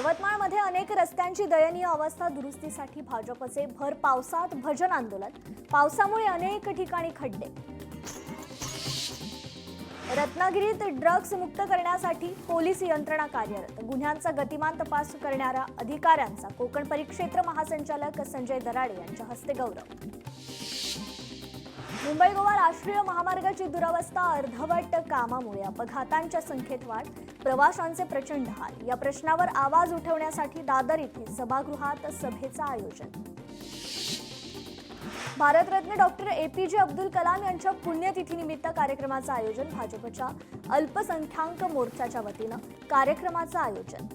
यवतमाळमध्ये अनेक रस्त्यांची दयनीय अवस्था दुरुस्तीसाठी भाजपचे भर पावसात भजन आंदोलन। पावसामुळे अनेक ठिकाणी खड्डे। रत्नागिरीत ड्रग्ज मुक्त करण्यासाठी पोलीस यंत्रणा कार्यरत। गुन्ह्यांचा गतिमान तपास करणाऱ्या अधिकाऱ्यांचा कोकण परिक्षेत्र महासंचालक संजय दराडे यांच्या हस्ते गौरव। मुंबई गोवा राष्ट्रीय महामार्गाची दुरवस्था, अर्धवट कामामुळे अपघातांच्या संख्येत वाढ, प्रवाशांचे प्रचंड हाल। या प्रश्नावर आवाज उठवण्यासाठी दादर येथे सभागृहात सभेचं आयोजन। भारतरत्न डॉक्टर APJ अब्दुल कलाम यांच्या पुण्यतिथीनिमित्त कार्यक्रमाचं आयोजन। भाजपच्या अल्पसंख्याक मोर्चाच्या वतीनं कार्यक्रमाचं आयोजन।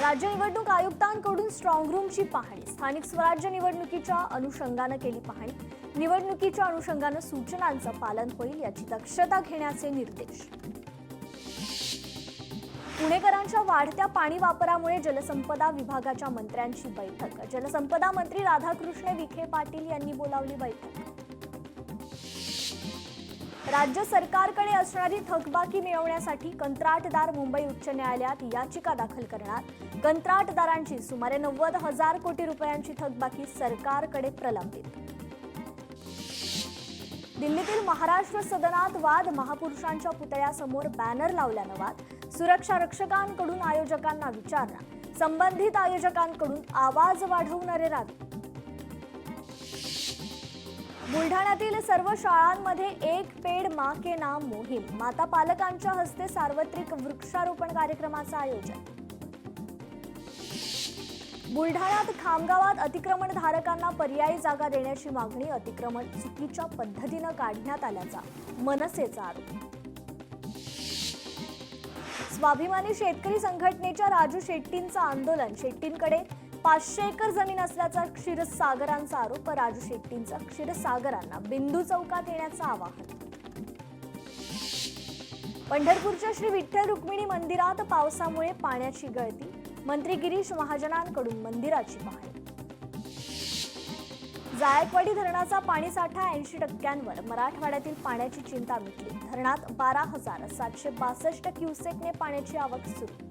राज्य निवडणूक आयुक्तांकडून स्ट्रॉंग रूमची पाहणी। स्थानिक स्वराज्य निवडणुकीच्या अनुषंगाने केली पाहणी। निवडणुकीच्या अनुषंगाने सूचनांचं पालन होईल याची दक्षता घेण्याचे निर्देश। पुणेकरांच्या वाढत्या पाणी वापरामुळे जलसंपदा विभागाच्या मंत्र्यांची बैठक। जलसंपदा मंत्री राधाकृष्ण विखे पाटील यांनी बोलावली बैठक। राज्य सरकारकडे असणारी थकबाकी मिळवण्यासाठी कंत्राटदार मुंबई उच्च न्यायालयात याचिका दाखल करणार। कंत्राटदारांची सुमारे 90,000 कोटी रुपयांची थकबाकी सरकारकडे प्रलंबित। दिल्लीतील महाराष्ट्र सदनात वाद, महापुरुषांच्या पुतळ्यासमोर बॅनर लावल्यानं वाद। सुरक्षा रक्षकांकडून आयोजकांना विचारणा। संबंधित आयोजकांकडून आवाज वाढवणारे रावे। बुलढाण्यातील सर्व शाळांमध्ये एक पेड़ मां के नाम मोहीम। माता पालकांच्या हस्ते सार्वत्रिक वृक्षारोपण कार्यक्रमाचं आयोजन। बुलढाण्यात खामगावात अतिक्रमणधारकांना पर्यायी जागा देण्याची मागणी। अतिक्रमण चुकीच्या पद्धतीनं काढण्यात आल्याचा मनसेचा आरोप। स्वाभिमानी शेतकरी संघटनेच्या राजू शेट्टींचं आंदोलन। शेट्टींकडे 500 एकर जमीन असल्याचा क्षीरसागरांचा आरोप। राजू शेट्टींचा क्षीरसागरांना बिंदू चौकात येण्याचं आवाहन। पंढरपूरच्या श्री विठ्ठल रुक्मिणी मंदिरात पावसामुळे पाण्याची गळती। मंत्री गिरीश महाजनांकडून मंदिराची पाहणी। जायकवाडी धरणाचा पाणीसाठा 80% मराठवाड्यातील पाण्याची चिंता मिटली। धरणात 12,762 क्युसेकने पाण्याची आवक सुरू।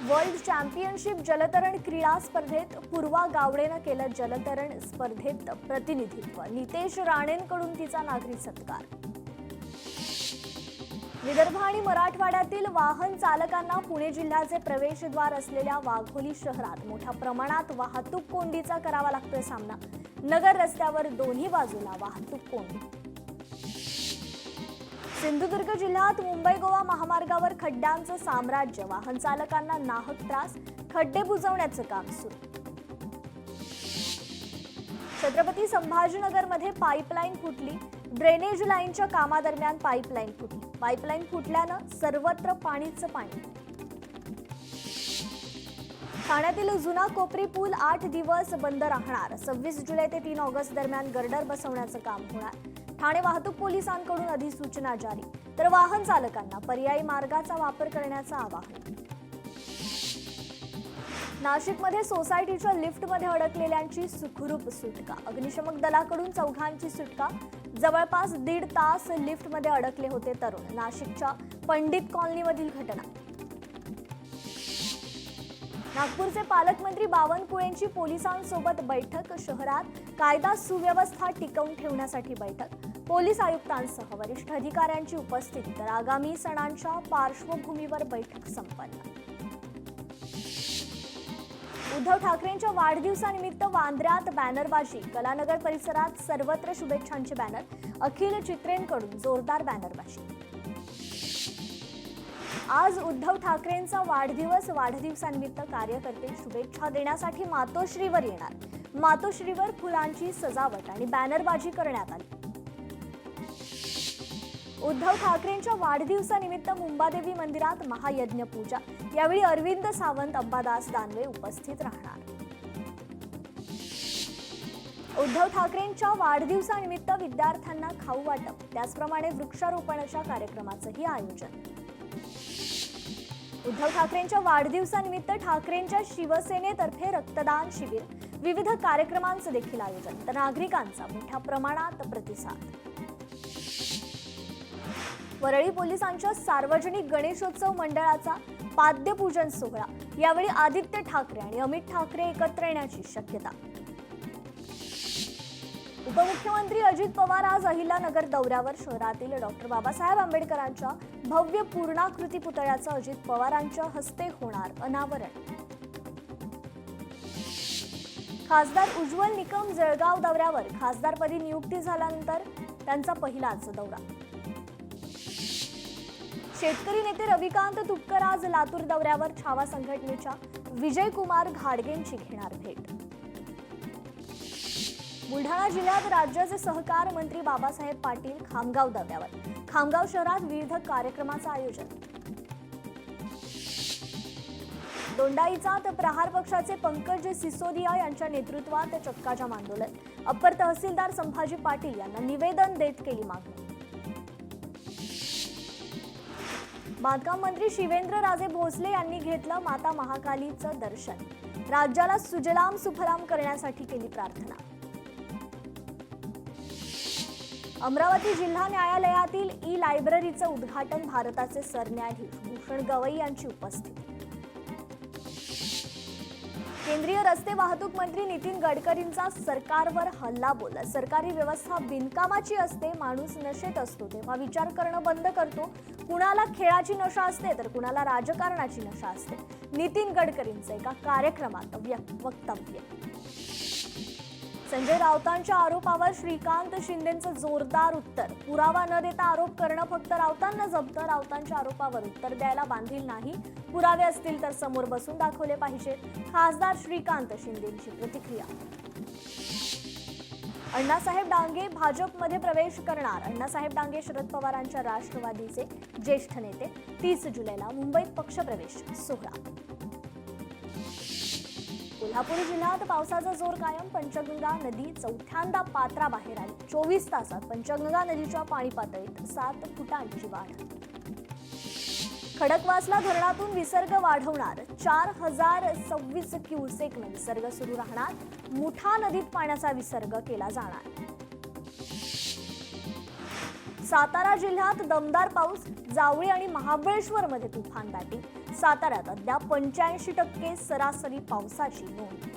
वर्ल्ड चॅम्पियनशिप जलतरण क्रीडा स्पर्धेत पूर्वा गावडेनं केलं जलतरण स्पर्धेत प्रतिनिधित्व। नितेश राणेंकडून तिचा नागरी सत्कार। विदर्भ आणि मराठवाड्यातील वाहन चालकांना पुणे जिल्ह्याचे प्रवेशद्वार असलेल्या वाघोली शहरात मोठ्या प्रमाणात वाहतूक कोंडीचा करावा लागतोय सामना। नगर रस्त्यावर दोन्ही बाजूला वाहतूक कोंडी। सिंधुदुर्ग जिल्ह्यात मुंबई गोवा महामार्गावर खड्ड्यांचं साम्राज्य। वाहन चालकांना नाहक त्रास। खड्डे बुजवण्याचं काम सुरू। छत्रपती संभाजीनगरमध्ये पाईपलाईन फुटली। ड्रेनेज लाईनच्या कामादरम्यान पाईपलाईन फुटली। पाईपलाईन फुटल्यानं सर्वत्र पाणीच पाणी। ठाण्यातील जुना कोपरी पूल 8 दिवस बंद राहणार। 26 जुलै ते 3 ऑगस्ट दरम्यान गर्डर बसवण्याचं काम होणार। ठाणे वाहतूक पोलिसांकडून अधिसूचना जारी। तर वाहन चालकांना पर्यायी मार्गाचा वापर करण्याचं आवाहन। नाशिकमध्ये सोसायटीच्या लिफ्टमध्ये अडकलेल्यांची सुखरूप सुटका। अग्निशमक दलाकडून 4घांची सुटका। जवळपास 1.5 तास लिफ्टमध्ये अडकले होते तरुण। नाशिकच्या पंडित कॉलनीमधील घटना। नागपूरचे पालकमंत्री बावनकुळेंची पोलिसांसोबत बैठक। शहरात कायदा सुव्यवस्था टिकवून ठेवण्यासाठी बैठक। पोलीस आयुक्तांसह वरिष्ठ अधिकाऱ्यांची उपस्थिती। तर आगामी सणांच्या पार्श्वभूमीवर बैठक संपन्न। उद्धव ठाकरेंच्या वाढदिवसानिमित्त वांद्र्यात बॅनरबाजी। कलानगर परिसरात सर्वत्र शुभेच्छांचे बॅनर। अखिल चित्रेंकडून जोरदार बॅनरबाजी। आज उद्धव ठाकरेंचा वाढदिवस। वाढदिवसानिमित्त कार्यकर्ते शुभेच्छा देण्यासाठी मातोश्रीवर येणार। मातोश्रीवर फुलांची सजावट आणि बॅनरबाजी करण्यात आली। उद्धव ठाकरेंच्या वाढदिवसानिमित्त मुंबादेवी मंदिरात महायज्ञ पूजा। यावेळी अरविंद सावंत, अंबादास दानवे उपस्थित राहणार। उद्धव ठाकरेंच्या वाढदिवसानिमित्त विद्यार्थ्यांना खाऊ वाटप। त्याचप्रमाणे वृक्षारोपणाच्या कार्यक्रमाचंही आयोजन। उद्धव ठाकरेंच्या वाढदिवसानिमित्त ठाकरेंच्या शिवसेनेतर्फे रक्तदान शिबिर। विविध कार्यक्रमांचं देखील आयोजन। तर नागरिकांचा मोठ्या प्रमाणात प्रतिसाद। परळी पोलिसांच्या सार्वजनिक गणेशोत्सव मंडळाचा पाद्यपूजन सोहळा। यावेळी आदित्य ठाकरे आणि अमित ठाकरे एकत्र येण्याची शक्यता। उपमुख्यमंत्री अजित पवार आज अहिल्यानगर दौऱ्यावर। शहरातील डॉक्टर बाबासाहेब आंबेडकरांच्या भव्य पूर्णाकृती पुतळ्याचं अजित पवारांच्या हस्ते होणार अनावरण। खासदार उज्ज्वल निकम जळगाव दौऱ्यावर। खासदारपदी नियुक्ती झाल्यानंतर त्यांचा पहिलाच दौरा। शेतकरी नेते रविकांत तुपकर आज लातूर दौऱ्यावर। छावा संघटनेच्या विजयकुमार घाडगेंची घेणार भेट। बुलढाणा जिल्ह्यात राज्याचे सहकार मंत्री बाबासाहेब पाटील खामगाव दौऱ्यावर। खामगाव शहरात विविध कार्यक्रमाचं आयोजन। दोंडाईचात प्रहार पक्षाचे पंकज सिसोदिया यांच्या नेतृत्वात चक्काजाम आंदोलन। अप्पर तहसीलदार संभाजी पाटील यांना निवेदन देत केली मागणी। बांधकाम मंत्री शिवेंद्रराजे भोसले यांनी घेतलं माता महाकालीचं दर्शन। राज्याला सुजलाम सुफलाम करण्यासाठी केली प्रार्थना। अमरावती जिल्हा न्यायालयातील ई लायब्ररीचं उद्घाटन। भारताचे सरन्यायाधीश भूषण गवई यांची उपस्थिती। केंद्रीय रस्ते वाहतूक मंत्री नितीन गडकरींचा सरकारवर हल्लाबोल। सरकारी व्यवस्था बिनकामाची असते, माणूस नशेत असतो तेव्हा विचार करणं बंद करतो। कुणाला खेळाची नशा असते तर कुणाला राजकारणाची नशा असते। नितीन गडकरींचं एका कार्यक्रमात वक्तव्य। संजय राऊतांच्या आरोपावर श्रीकांत शिंदेंचं जोरदार उत्तर। पुरावा न देता आरोप करणं फक्त राऊतांना जमतं। राऊतांच्या आरोपावर उत्तर द्यायला बांधील नाही। पुरावे असतील तर समोर बसून दाखवले पाहिजे। खासदार श्रीकांत शिंदेंची प्रतिक्रिया। अण्णासाहेब डांगे भाजपमध्ये प्रवेश करणार। अण्णासाहेब डांगे शरद पवारांच्या राष्ट्रवादीचे ज्येष्ठ नेते। 30 जुलैला मुंबईत पक्षप्रवेश सोहळा। कोल्हापूर जिल्ह्यात पावसाचा जोर कायम। पंचगंगा नदी चौथ्यांदा पात्राबाहेर आली। 24 तासात पंचगंगा नदीच्या पाणी पातळीत 7 फुटांची वाढ। खडकवासला धरणातून विसर्ग वाढवणार। 4026 क्युसेकनं विसर्ग सुरू राहणार। मुठा नदीत पाण्याचा विसर्ग केला जाणार। सातारा जिल्ह्यात दमदार पाऊस। जावळी आणि महाबळेश्वरमध्ये तुफान बॅटिंग। साताऱ्यात अद्याप 85% सरासरी पावसाची नोंद।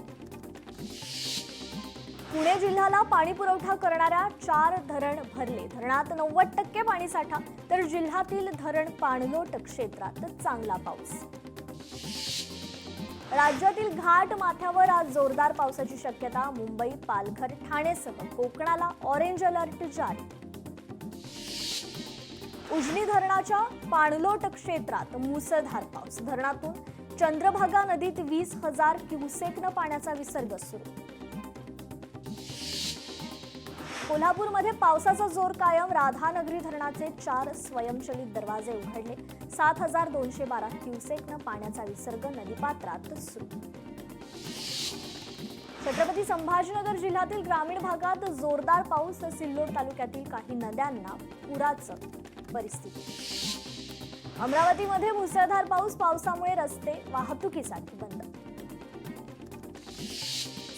पुणे जिल्ह्याला पाणी पुरवठा करणाऱ्या 4 धरण भरले। धरणात 90% पाणीसाठा, तर जिल्ह्यातील धरण पाणलोट क्षेत्रात चांगला पाऊस। राज्यातील घाट माथ्यावर आज जोरदार पावसाची शक्यता। मुंबई, पालघर, ठाणेसह कोकणाला ऑरेंज अलर्ट जारी। उजनी धरणाच्या पाणलोट क्षेत्रात मुसळधार पाऊस। धरणातून चंद्रभागा नदीत 20,000 क्युसेकनं पाण्याचा विसर्ग सुरू। कोल्हापूरमध्ये पावसाचा जोर कायम। राधानगरी धरणाचे 4 स्वयंचलित दरवाजे उघडले। 7,212 क्युसेकनं पाण्याचा विसर्ग नदीपात्रात सुरू। छत्रपती संभाजीनगर जिल्ह्यातील ग्रामीण भागात जोरदार पाऊस। सिल्लोड तालुक्यातील काही नद्यांना पुराचं परिस्थिती। अमरावतीमध्ये मुसळधार पाऊस। पावसामुळे रस्ते वाहतुकीसाठी बंद।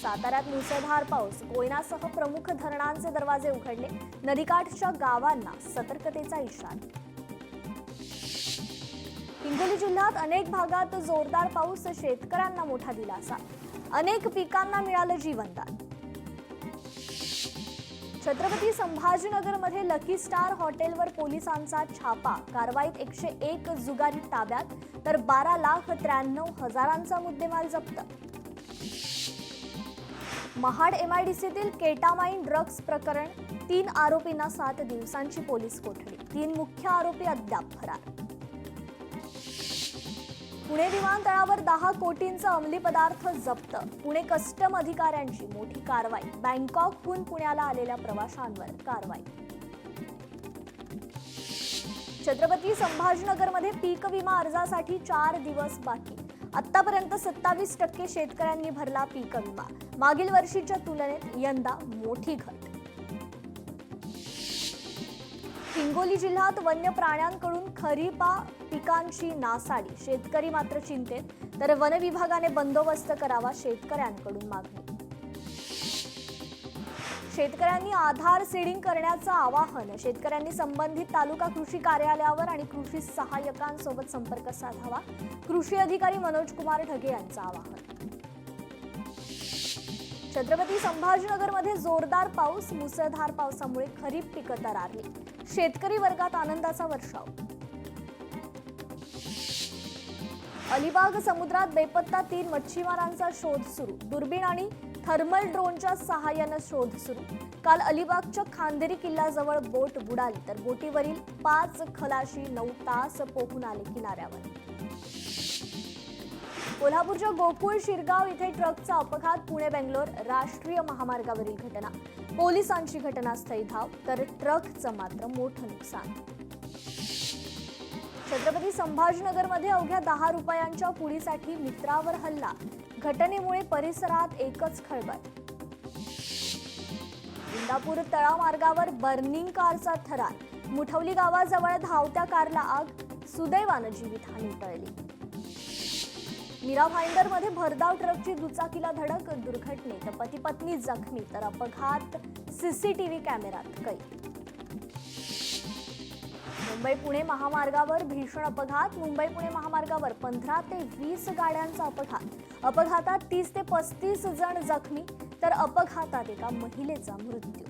साताऱ्यात मुसळधार पाऊस। कोयनासह प्रमुख धरणांचे दरवाजे उघडले। नदीकाठच्या गावांना सतर्कतेचा इशारा। हिंगोली जिल्ह्यात अनेक भागात जोरदार पाऊस। शेतकऱ्यांना मोठा दिलासा। अनेक पिकांना मिळालं जीवनदान। छत्रपती संभाजीनगरमध्ये लकी स्टार हॉटेलवर पोलिसांचा छापा। कारवाईत 101 जुगारी ताब्यात, तर 12,93,000चा मुद्देमाल जप्त। महाड MIDCतील केटामाइन ड्रग्ज प्रकरण। 3 आरोपींना 7 दिवसांची पोलीस कोठडी। 3 मुख्य आरोपी अद्याप फरार। पुणे विमानतळावर 10 कोटींचा अंमली पदार्थ जप्त। पुणे कस्टम अधिकाऱ्यांची मोठी कारवाई। बँकॉकहून पुण्याला आलेल्या प्रवाशांवर कारवाई। छत्रपती संभाजीनगरमध्ये पीक विमा अर्जासाठी 4 दिवस बाकी। आतापर्यंत 27% शेतकऱ्यांनी भरला पीक विमा। मागील वर्षीच्या तुलनेत यंदा मोठी घट। हिंगोली जिल्ह्यात वन्य प्राण्यांकडून खरीपा पिकांची नासाडी। शेतकरी मात्र चिंतेत, तर वन विभागाने बंदोबस्त करावा, शेतकऱ्यांकडून मागणी। शेतकऱ्यांनी आधार सीडिंग करण्याचं आवाहन. शेतकऱ्यांनी संबंधित तालुका कृषी कार्यालयावर आणि कृषी सहाय्यकांसोबत संपर्क साधावा. कृषी अधिकारी मनोज कुमार ढगे यांचं आवाहन. छत्रपती संभाजीनगरमध्ये जोरदार पाऊस. मुसळधार पावसामुळे खरीप पिकं तरारली. शेतकरी वर्गात आनंदाचा वर्षाव. अलिबाग समुद्रात बेपत्ता 3 मच्छीमारांचा शोध सुरू. दुर्बीण आणि थर्मल ड्रोनच्या सहाय्याने शोध सुरू. काल अलिबागच्या खांदेरी किल्ल्याजवळ बोट बुडाली तर बोटीवरील 5 खलाशी 9 तास पोहून आले किनाऱ्यावर. कोल्हापूरच्या गोकुळ शिरगाव इथे ट्रकचा अपघात. पुणे बेंगलोर राष्ट्रीय महामार्गावरील घटना. पोलिसांची घटनास्थळी धाव तर ट्रकचं मात्र मोठं नुकसान. छत्रपती संभाजीनगरमध्ये अवघ्या 10 रुपयांच्या पुडीसाठी मित्रावर हल्ला. घटनेमुळे परिसरात एकच खळबळ. इंदापूर तळामार्गावर बर्निंग कारचा थरार. मुठवली गावाजवळ धावत्या कारला आग. सुदैवानं जीवितहानी टळली. मीरा भाईंदरमध्ये भरधाव ट्रकची दुचाकीला धडक. दुर्घटनेत पती पत्नी जखमी तर अपघात सीसीटीव्ही कॅमेऱ्यात कैद. मुंबई पुणे महामार्गावर भीषण अपघात. मुंबई पुणे महामार्गावर 15 ते 20 गाड्यांचा अपघात. अपघातात 30 ते 35 जण जखमी तर अपघातात एका महिलेचा मृत्यू.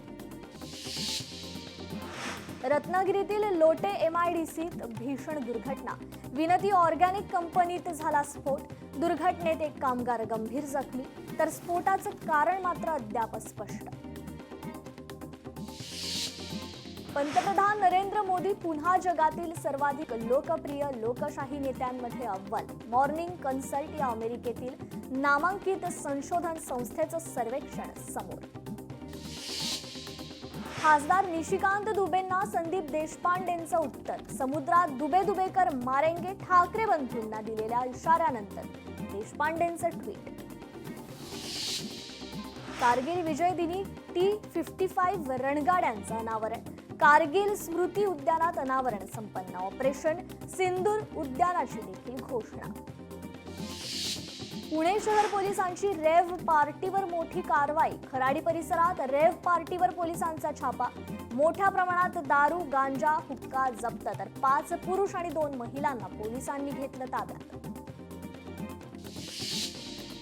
रत्नागिरीतील लोटे MIDCत भीषण दुर्घटना. विनती ऑर्गॅनिक कंपनीत झाला स्फोट. दुर्घटनेत एक कामगार गंभीर जखमी तर स्फोटाचं कारण मात्र अद्याप स्पष्ट. पंतप्रधान नरेंद्र मोदी पुन्हा जगातील सर्वाधिक लोकप्रिय लोकशाही नेत्यांमध्ये अव्वल. मॉर्निंग कन्सल्ट या अमेरिकेतील नामांकित संशोधन संस्थेचं सर्वेक्षण समोर. खासदार निशिकांत दुबेंना संदीप देशपांडेंचं उत्तर. समुद्रात दुबेकर मारेंगे. ठाकरे बंधूंना दिलेल्या इशाऱ्यानंतर देशपांडेंचं ट्विट. कारगिल विजय दिनी T-55 रणगाड्यांचं अनावरण. कारगिल स्मृती उद्यानात अनावरण संपन्न. ऑपरेशन सिंदूर उद्यानाची देखील घोषणा. पुणे शहर पोलिसांची रेव्ह पार्टीवर मोठी कारवाई. खराडी परिसरात रेव्ह पार्टीवर पोलिसांचा छापा. मोठ्या प्रमाणात दारू, गांजा, हुक्का जप्त तर 5 पुरुष आणि 2 महिलांना पोलिसांनी घेतलं ताब्यात.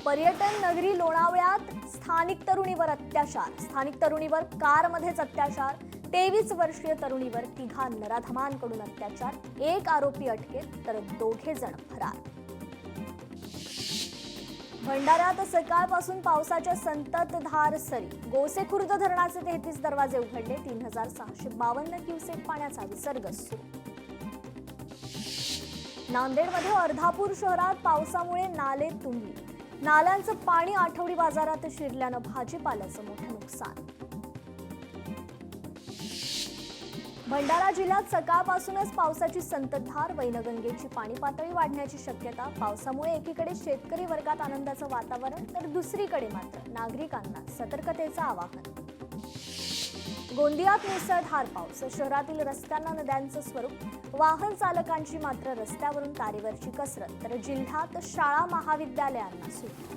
पर्यटन नगरी लोणावळ्यात स्थानिक तरुणीवर अत्याचार. स्थानिक तरुणीवर कारमध्येच अत्याचार. 23 वर्षीय तरुणीवर 3 नराधमांकडून अत्याचार. 1 आरोपी अटकेत तर 2 जण फरार. भंडाऱ्यात सकाळपासून पावसाच्या संततधार सरी. गोसेखुर्द धरणाचे 33 दरवाजे उघडले. 3652 क्युसेक पाण्याचा विसर्ग सुरू. नांदेडमध्ये अर्धापूर शहरात पावसामुळे नाले तुंबली. नाल्यांचं पाणी आठवडी बाजारात शिरल्यानं भाजीपाल्याचं मोठं नुकसान. भंडारा जिल्ह्यात सकाळपासूनच पावसाची संततधार. वैनगंगेची पाणी पातळी वाढण्याची शक्यता. पावसामुळे एकीकडे शेतकरी वर्गात आनंदाचं वातावरण तर दुसरीकडे मात्र नागरिकांना सतर्कतेचं आवाहन. गोंदियात मुसळधार पाऊस. शहरातील रस्त्यांना नद्यांचं स्वरूप. वाहन चालकांची मात्र रस्त्यावरून तारेवरची कसरत तर जिल्ह्यात शाळा महाविद्यालयांना सुट्टी.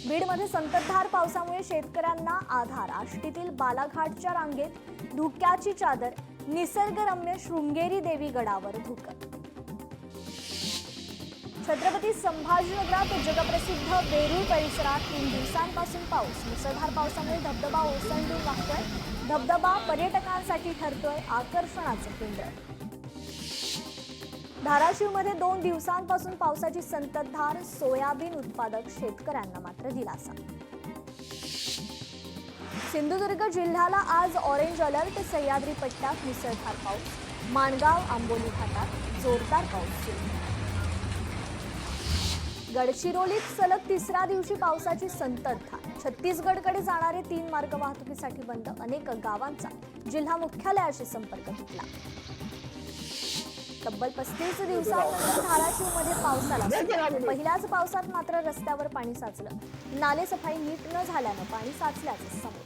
बीडमध्ये संततधार पावसामुळे शेतकऱ्यांना आधार. आष्टीतील बालाघाटच्या रांगेत धुक्याची चादर. निसर्गरम्य शृंगेरी देवी गडावर धुकं. छत्रपती संभाजीनगरात जगप्रसिद्ध वेरूळ परिसरात 3 दिवसांपासून पाऊस. मुसळधार पावसामुळे धबधबा ओसंडून वाहतोय. धबधबा पर्यटकांसाठी ठरतोय आकर्षणाचं केंद्र. धाराशिवमध्ये 2 दिवसांपासून पावसाची संततधार. सोयाबीन उत्पादक शेतकऱ्यांना मात्र दिलासा. सिंधुदुर्ग जिल्ह्याला आज ऑरेंज अलर्ट. सह्याद्री पट्ट्यात मुसळधार पाऊस. माणगाव, आंबोली घाटात जोरदार पाऊस सुरू. गडचिरोलीत सलग 3ऱ्या दिवशी पावसाची संततधार. छत्तीसगडकडे जाणारे 3 मार्ग वाहतुकीसाठी बंद. अनेक गावांचा जिल्हा मुख्यालयाशी संपर्क तुटला. तब्बल 35 दिवसांनंतर धाराशिवमध्ये पाऊस आला. पहिल्याच पावसात मात्र रस्त्यावर पाणी साचलं. नाले सफाई नीट न झाल्यानं पाणी साचल्याचं समोर.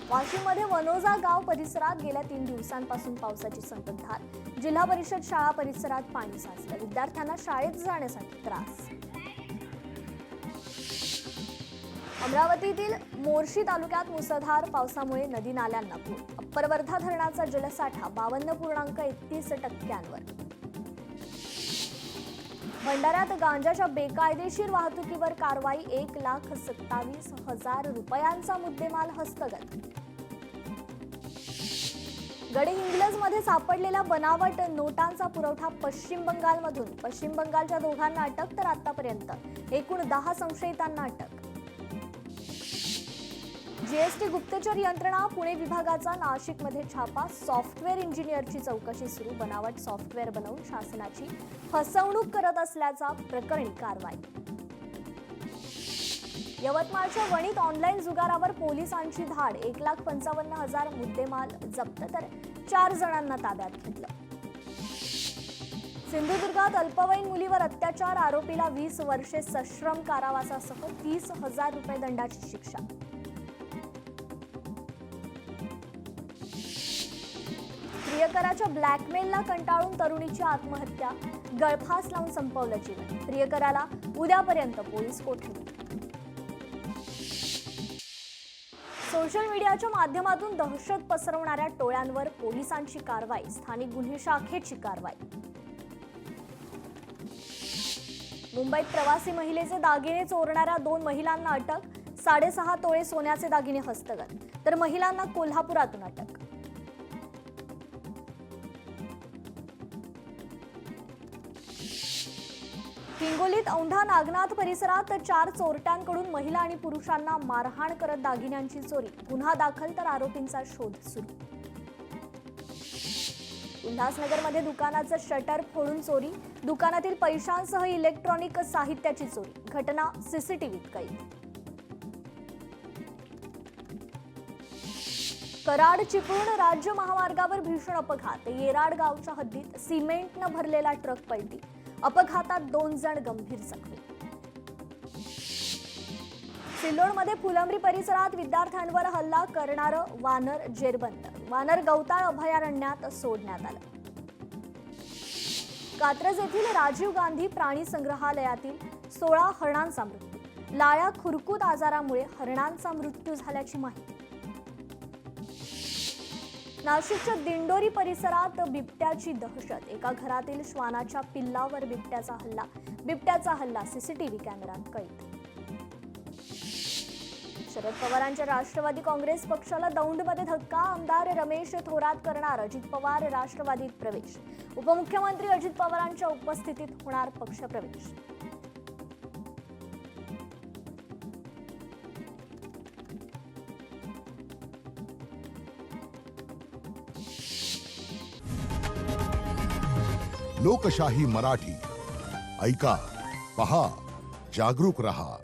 वाशिममध्ये वनोजा गाव परिसरात गेल्या 3 दिवसांपासून पावसाची संततधार. जिल्हा परिषद शाळा परिसरात पाणी साचलं. विद्यार्थ्यांना शाळेत जाण्यासाठी त्रास. अमरावतीतील मोर्शी तालुक्यात मुसळधार पावसामुळे नदी नाल्यांना पूर. अप्पर वर्धा धरणाचा जलसाठा 52.31%. भंडाऱ्यात गांजाच्या बेकायदेशीर वाहतुकीवर कारवाई. 1,27,000 रुपयांचा मुद्देमाल हस्तगत. गडहिंग्लजमध्ये सापडलेल्या बनावट नोटांचा पुरवठा पश्चिम बंगालमधून. पश्चिम बंगालच्या दोघांना अटक तर आतापर्यंत एकूण 10 संशयितांना अटक. जीएसटी गुप्तचर यंत्रणा पुणे विभागाचा नाशिकमध्ये छापा. सॉफ्टवेअर इंजिनियरची चौकशी सुरू. बनावट सॉफ्टवेअर बनवून शासनाची फसवणूक करत असल्याचा प्रकरणी कारवाई. यवतमाळच्या वणीत ऑनलाईन जुगारावर पोलिसांची धाड. 1,55,000 मुद्देमाल जप्त तर 4 जणांना ताब्यात घेतलं. सिंधुदुर्गात अल्पवयीन मुलीवर अत्याचार. आरोपीला 20 वर्षे सश्रम कारावासासह 30,000 रुपये दंडाची शिक्षा. प्रियकराच्या ब्लॅकमेलला कंटाळून तरुणीची आत्महत्या. गळफास लावून संपवलं जीवन. प्रियकराला उद्यापर्यंत पोलीस कोठडी. सोशल मीडियाच्या माध्यमातून दहशत पसरवणाऱ्या टोळ्यांवर पोलिसांची कारवाई. स्थानिक गुन्हे शाखेची कारवाई. मुंबईत प्रवासी महिलेचे दागिने चोरणाऱ्या 2 महिलांना अटक. 6.5 तोळे सोन्याचे दागिने हस्तगत तर महिलांना कोल्हापुरातून अटक. हिंगोलीत औंढा नागनाथ परिसरात 4 चोरट्यांकडून महिला आणि पुरुषांना मारहाण करत दागिन्यांची चोरी. गुन्हा दाखल तर आरोपींचा शोध सुरू. उल्हासनगरमध्ये दुकानाचं शटर फोडून चोरी. दुकानातील पैशांसह इलेक्ट्रॉनिक साहित्याची चोरी. घटना सीसीटीव्हीत कैद. कराड चिपळूण राज्य महामार्गावर भीषण अपघात. येराड गावच्या हद्दीत सिमेंटनं भरलेला ट्रक पलटी. अपघातात 2 जण गंभीर जखमी. सिल्लोडमध्ये फुलंब्री परिसरात विद्यार्थ्यांवर हल्ला करणारं वानर जेरबंद. वानर गवताळ अभयारण्यात सोडण्यात आलं. कात्रज येथील राजीव गांधी प्राणी संग्रहालयातील 16 हरणांचा मृत्यू. लाळ्या खुरकूत आजारामुळे हरणांचा मृत्यू झाल्याची माहिती. नाशिकच्या दिंडोरी परिसरात बिबट्याची दहशत. एका घरातील श्वानाच्या पिल्लावर बिबट्याचा हल्ला सीसीटीव्ही कॅमेऱ्यात कैद. शरद पवारांच्या राष्ट्रवादी काँग्रेस पक्षाला दौंडमध्ये धक्का. आमदार रमेश थोरात करणार अजित पवार राष्ट्रवादीत प्रवेश. उपमुख्यमंत्री अजित पवारांच्या उपस्थितीत होणार पक्षप्रवेश. लोकशाही मराठी ऐका, पहा, जागरूक रहा.